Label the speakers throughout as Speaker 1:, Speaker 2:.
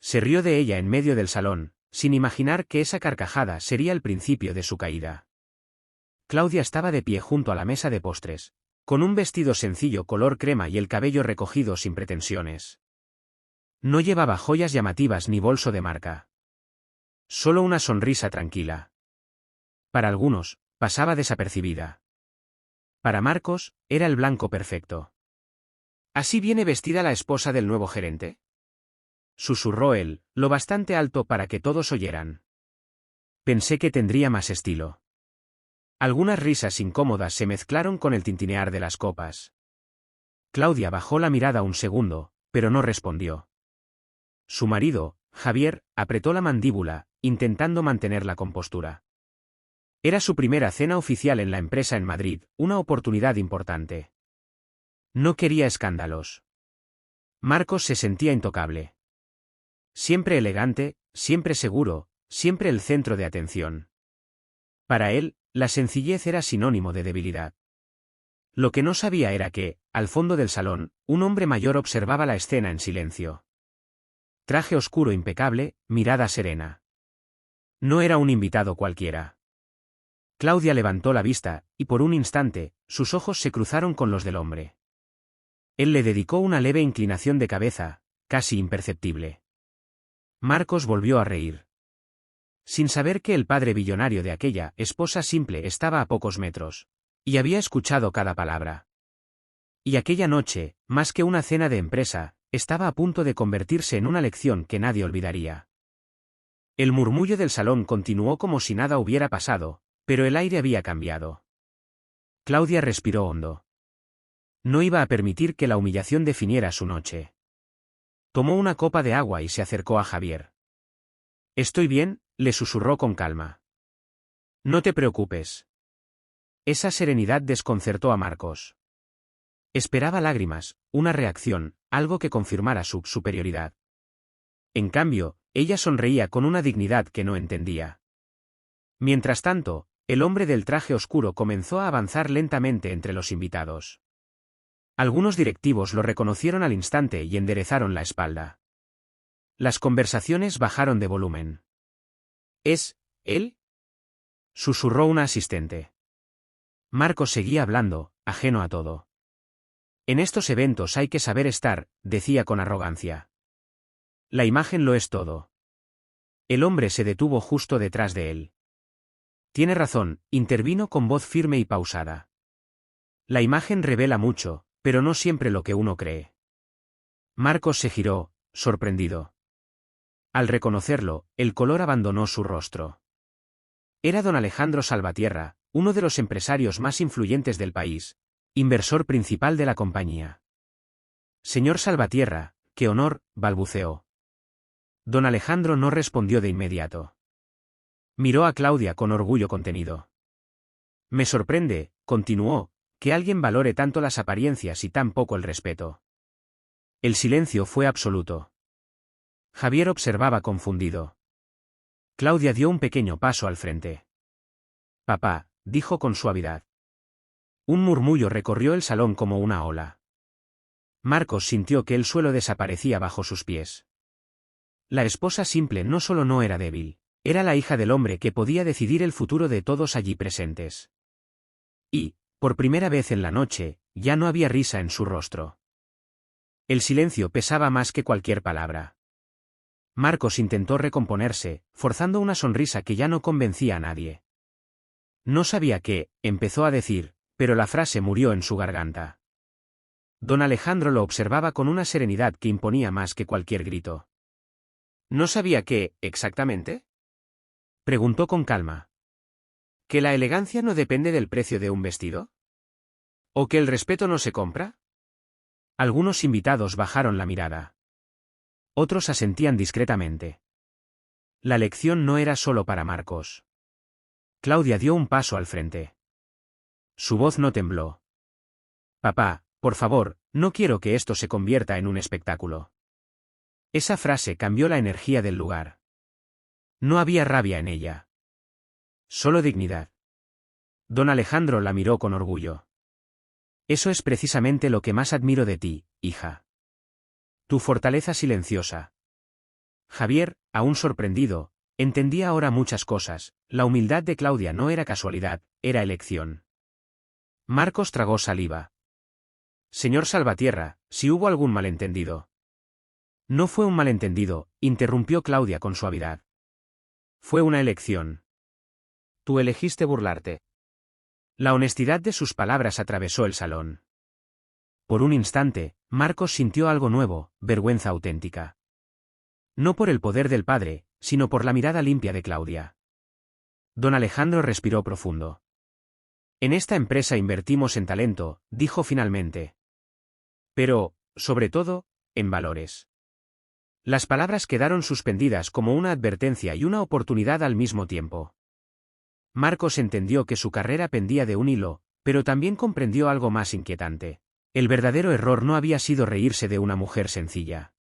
Speaker 1: Se rió de ella en medio del salón, sin imaginar que esa carcajada sería el principio de su caída. Claudia estaba de pie junto a la mesa de postres, con un vestido sencillo color crema y el cabello recogido sin pretensiones. No llevaba joyas llamativas ni bolso de marca. Solo una sonrisa tranquila. Para algunos, pasaba desapercibida. Para Marcos, era el blanco perfecto. ¿Así viene vestida la esposa del nuevo gerente?, susurró él, lo bastante alto para que todos oyeran. Pensé que tendría más estilo. Algunas risas incómodas se mezclaron con el tintinear de las copas. Claudia bajó la mirada un segundo, pero no respondió. Su marido, Javier, apretó la mandíbula, intentando mantener la compostura. Era su primera cena oficial en la empresa en Madrid, una oportunidad importante. No quería escándalos. Marcos se sentía intocable. Siempre elegante, siempre seguro, siempre el centro de atención. Para él, la sencillez era sinónimo de debilidad. Lo que no sabía era que, al fondo del salón, un hombre mayor observaba la escena en silencio. Traje oscuro impecable, mirada serena. No era un invitado cualquiera. Claudia levantó la vista, y por un instante, sus ojos se cruzaron con los del hombre. Él le dedicó una leve inclinación de cabeza, casi imperceptible. Marcos volvió a reír. Sin saber que el padre billonario de aquella esposa simple estaba a pocos metros, y había escuchado cada palabra. Y aquella noche, más que una cena de empresa, estaba a punto de convertirse en una lección que nadie olvidaría. El murmullo del salón continuó como si nada hubiera pasado, pero el aire había cambiado. Claudia respiró hondo. No iba a permitir que la humillación definiera su noche. Tomó una copa de agua y se acercó a Javier. «Estoy bien», le susurró con calma. «No te preocupes». Esa serenidad desconcertó a Marcos. Esperaba lágrimas, una reacción, algo que confirmara su superioridad. En cambio, ella sonreía con una dignidad que no entendía. Mientras tanto, el hombre del traje oscuro comenzó a avanzar lentamente entre los invitados. Algunos directivos lo reconocieron al instante y enderezaron la espalda. Las conversaciones bajaron de volumen. ¿Es él?, susurró una asistente. Marcos seguía hablando, ajeno a todo. En estos eventos hay que saber estar, decía con arrogancia. La imagen lo es todo. El hombre se detuvo justo detrás de él. Tiene razón, intervino con voz firme y pausada. La imagen revela mucho, pero no siempre lo que uno cree. Marcos se giró, sorprendido. Al reconocerlo, el color abandonó su rostro. Era don Alejandro Salvatierra, uno de los empresarios más influyentes del país, inversor principal de la compañía. Señor Salvatierra, qué honor, balbuceó. Don Alejandro no respondió de inmediato. Miró a Claudia con orgullo contenido. Me sorprende, continuó, que alguien valore tanto las apariencias y tan poco el respeto. El silencio fue absoluto. Javier observaba confundido. Claudia dio un pequeño paso al frente. Papá, dijo con suavidad. Un murmullo recorrió el salón como una ola. Marcos sintió que el suelo desaparecía bajo sus pies. La esposa simple no solo no era débil, era la hija del hombre que podía decidir el futuro de todos allí presentes. Y, por primera vez en la noche, ya no había risa en su rostro. El silencio pesaba más que cualquier palabra. Marcos intentó recomponerse, forzando una sonrisa que ya no convencía a nadie. No sabía qué, empezó a decir, pero la frase murió en su garganta. Don Alejandro lo observaba con una serenidad que imponía más que cualquier grito. ¿No sabía qué, exactamente?, preguntó con calma. ¿Que la elegancia no depende del precio de un vestido? ¿O que el respeto no se compra? Algunos invitados bajaron la mirada. Otros asentían discretamente. La lección no era solo para Marcos. Claudia dio un paso al frente. Su voz no tembló. Papá, por favor, no quiero que esto se convierta en un espectáculo. Esa frase cambió la energía del lugar. No había rabia en ella. Solo dignidad. Don Alejandro la miró con orgullo. Eso es precisamente lo que más admiro de ti, hija. Tu fortaleza silenciosa. Javier, aún sorprendido, entendía ahora muchas cosas. La humildad de Claudia no era casualidad, era elección. Marcos tragó saliva. Señor Salvatierra, si hubo algún malentendido. No fue un malentendido, interrumpió Claudia con suavidad. Fue una elección. Tú elegiste burlarte. La honestidad de sus palabras atravesó el salón. Por un instante, Marcos sintió algo nuevo, vergüenza auténtica. No por el poder del padre, sino por la mirada limpia de Claudia. Don Alejandro respiró profundo. En esta empresa invertimos en talento, dijo finalmente. Pero, sobre todo, en valores. Las palabras quedaron suspendidas como una advertencia y una oportunidad al mismo tiempo. Marcos entendió que su carrera pendía de un hilo, pero también comprendió algo más inquietante. El verdadero error no había sido reírse de una mujer sencilla.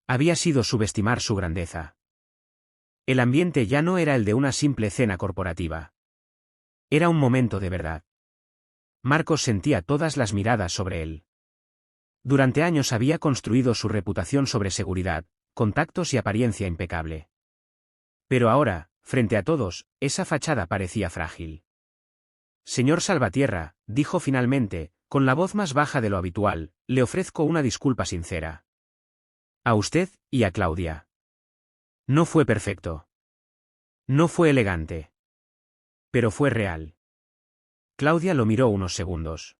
Speaker 1: Había sido subestimar su grandeza. El ambiente ya no era el de una simple cena corporativa. Era un momento de verdad. Marcos sentía todas las miradas sobre él. Durante años había construido su reputación sobre seguridad, contactos y apariencia impecable. Pero ahora, frente a todos, esa fachada parecía frágil. Señor Salvatierra, dijo finalmente, con la voz más baja de lo habitual, le ofrezco una disculpa sincera. A usted, y a Claudia. No fue perfecto. No fue elegante. Pero fue real. Claudia lo miró unos segundos.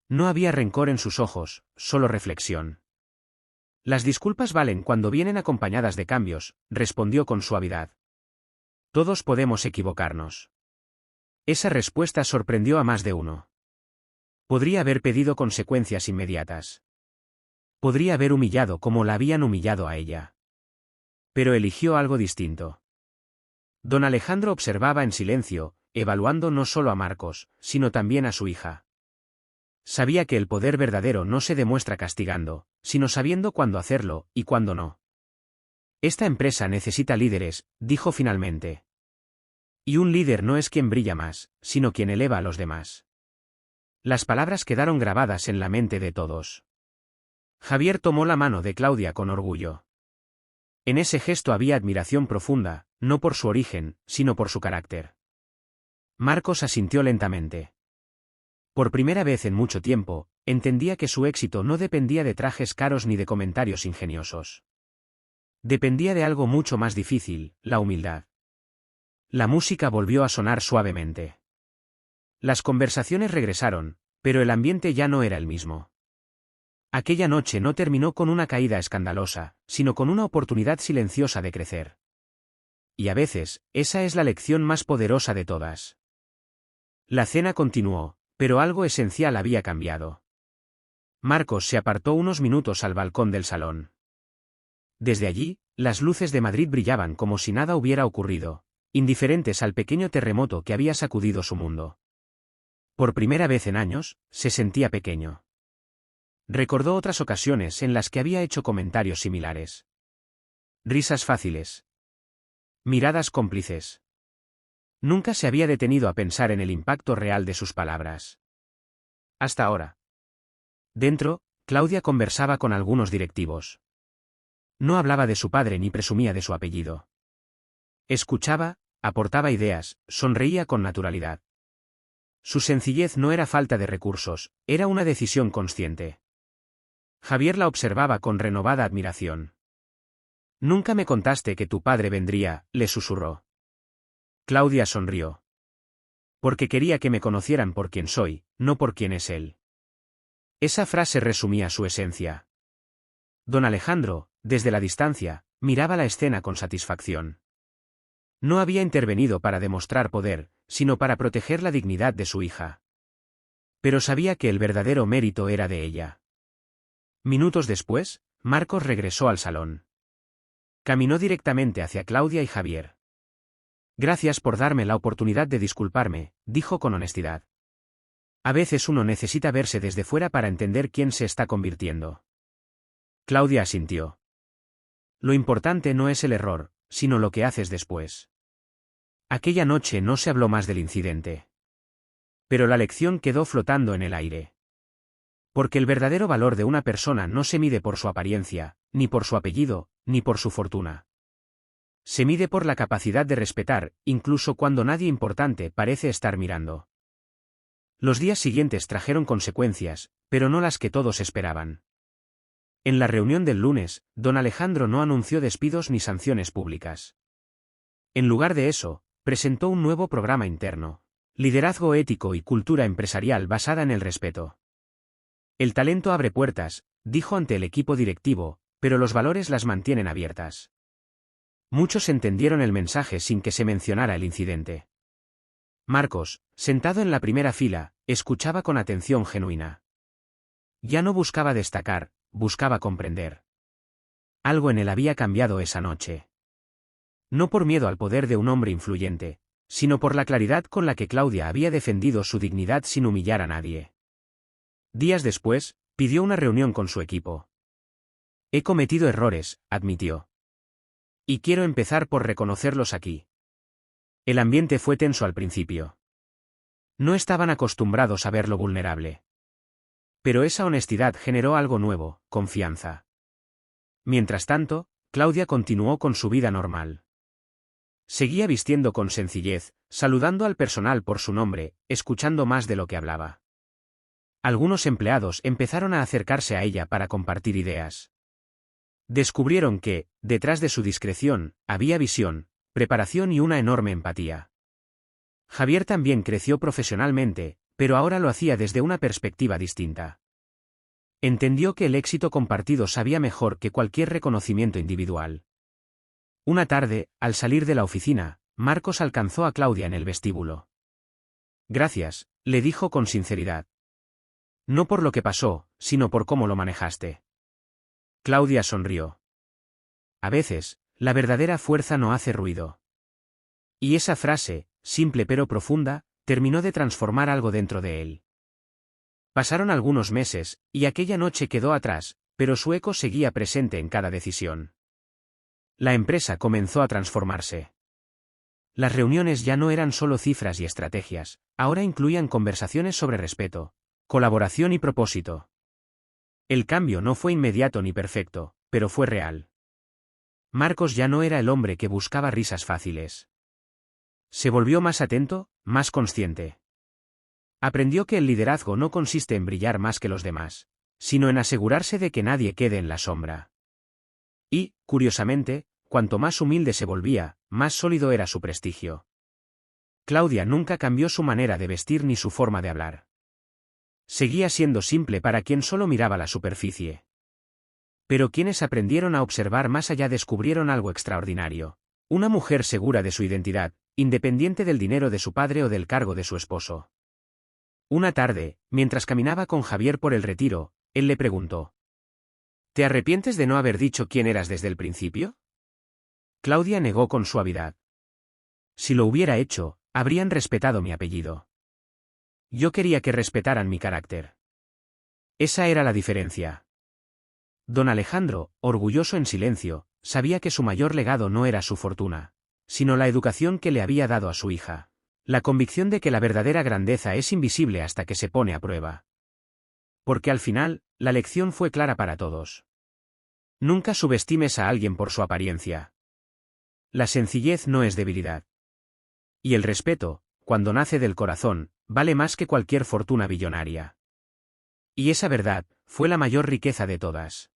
Speaker 1: No había rencor en sus ojos, solo reflexión. Las disculpas valen cuando vienen acompañadas de cambios, respondió con suavidad. Todos podemos equivocarnos. Esa respuesta sorprendió a más de uno. Podría haber pedido consecuencias inmediatas. Podría haber humillado como la habían humillado a ella. Pero eligió algo distinto. Don Alejandro observaba en silencio, evaluando no solo a Marcos, sino también a su hija. Sabía que el poder verdadero no se demuestra castigando, sino sabiendo cuándo hacerlo, y cuándo no. Esta empresa necesita líderes, dijo finalmente. Y un líder no es quien brilla más, sino quien eleva a los demás. Las palabras quedaron grabadas en la mente de todos. Javier tomó la mano de Claudia con orgullo. En ese gesto había admiración profunda, no por su origen, sino por su carácter. Marcos asintió lentamente. Por primera vez en mucho tiempo, entendía que su éxito no dependía de trajes caros ni de comentarios ingeniosos. Dependía de algo mucho más difícil, la humildad. La música volvió a sonar suavemente. Las conversaciones regresaron, pero el ambiente ya no era el mismo. Aquella noche no terminó con una caída escandalosa, sino con una oportunidad silenciosa de crecer. Y a veces, esa es la lección más poderosa de todas. La cena continuó, pero algo esencial había cambiado. Marcos se apartó unos minutos al balcón del salón. Desde allí, las luces de Madrid brillaban como si nada hubiera ocurrido, indiferentes al pequeño terremoto que había sacudido su mundo. Por primera vez en años, se sentía pequeño. Recordó otras ocasiones en las que había hecho comentarios similares. Risas fáciles. Miradas cómplices. Nunca se había detenido a pensar en el impacto real de sus palabras. Hasta ahora. Dentro, Claudia conversaba con algunos directivos. No hablaba de su padre ni presumía de su apellido. Escuchaba, aportaba ideas, sonreía con naturalidad. Su sencillez no era falta de recursos, era una decisión consciente. Javier la observaba con renovada admiración. Nunca me contaste que tu padre vendría, le susurró. Claudia sonrió. Porque quería que me conocieran por quien soy, no por quién es él. Esa frase resumía su esencia. Don Alejandro, desde la distancia, miraba la escena con satisfacción. No había intervenido para demostrar poder, sino para proteger la dignidad de su hija. Pero sabía que el verdadero mérito era de ella. Minutos después, Marcos regresó al salón. Caminó directamente hacia Claudia y Javier. Gracias por darme la oportunidad de disculparme, dijo con honestidad. A veces uno necesita verse desde fuera para entender quién se está convirtiendo. Claudia asintió. Lo importante no es el error, sino lo que haces después. Aquella noche no se habló más del incidente. Pero la lección quedó flotando en el aire. Porque el verdadero valor de una persona no se mide por su apariencia, ni por su apellido, ni por su fortuna. Se mide por la capacidad de respetar, incluso cuando nadie importante parece estar mirando. Los días siguientes trajeron consecuencias, pero no las que todos esperaban. En la reunión del lunes, don Alejandro no anunció despidos ni sanciones públicas. En lugar de eso, presentó un nuevo programa interno: liderazgo ético y cultura empresarial basada en el respeto. El talento abre puertas, dijo ante el equipo directivo, pero los valores las mantienen abiertas. Muchos entendieron el mensaje sin que se mencionara el incidente. Marcos, sentado en la primera fila, escuchaba con atención genuina. Ya no buscaba destacar, buscaba comprender. Algo en él había cambiado esa noche. No por miedo al poder de un hombre influyente, sino por la claridad con la que Claudia había defendido su dignidad sin humillar a nadie. Días después, pidió una reunión con su equipo. He cometido errores, admitió. Y quiero empezar por reconocerlos aquí. El ambiente fue tenso al principio. No estaban acostumbrados a verlo vulnerable. Pero esa honestidad generó algo nuevo: confianza. Mientras tanto, Claudia continuó con su vida normal. Seguía vistiendo con sencillez, saludando al personal por su nombre, escuchando más de lo que hablaba. Algunos empleados empezaron a acercarse a ella para compartir ideas. Descubrieron que, detrás de su discreción, había visión, preparación y una enorme empatía. Javier también creció profesionalmente, pero ahora lo hacía desde una perspectiva distinta. Entendió que el éxito compartido sabía mejor que cualquier reconocimiento individual. Una tarde, al salir de la oficina, Marcos alcanzó a Claudia en el vestíbulo. Gracias, le dijo con sinceridad. No por lo que pasó, sino por cómo lo manejaste. Claudia sonrió. A veces, la verdadera fuerza no hace ruido. Y esa frase, simple pero profunda, terminó de transformar algo dentro de él. Pasaron algunos meses, y aquella noche quedó atrás, pero su eco seguía presente en cada decisión. La empresa comenzó a transformarse. Las reuniones ya no eran solo cifras y estrategias, ahora incluían conversaciones sobre respeto, colaboración y propósito. El cambio no fue inmediato ni perfecto, pero fue real. Marcos ya no era el hombre que buscaba risas fáciles. Se volvió más atento, más consciente. Aprendió que el liderazgo no consiste en brillar más que los demás, sino en asegurarse de que nadie quede en la sombra. Y, curiosamente, cuanto más humilde se volvía, más sólido era su prestigio. Claudia nunca cambió su manera de vestir ni su forma de hablar. Seguía siendo simple para quien solo miraba la superficie. Pero quienes aprendieron a observar más allá descubrieron algo extraordinario: una mujer segura de su identidad, independiente del dinero de su padre o del cargo de su esposo. Una tarde, mientras caminaba con Javier por el retiro, él le preguntó: ¿te arrepientes de no haber dicho quién eras desde el principio? Claudia negó con suavidad. Si lo hubiera hecho, habrían respetado mi apellido. Yo quería que respetaran mi carácter. Esa era la diferencia. Don Alejandro, orgulloso en silencio, sabía que su mayor legado no era su fortuna, sino la educación que le había dado a su hija. La convicción de que la verdadera grandeza es invisible hasta que se pone a prueba. Porque al final, la lección fue clara para todos. Nunca subestimes a alguien por su apariencia. La sencillez no es debilidad. Y el respeto, cuando nace del corazón, vale más que cualquier fortuna billonaria. Y esa verdad, fue la mayor riqueza de todas.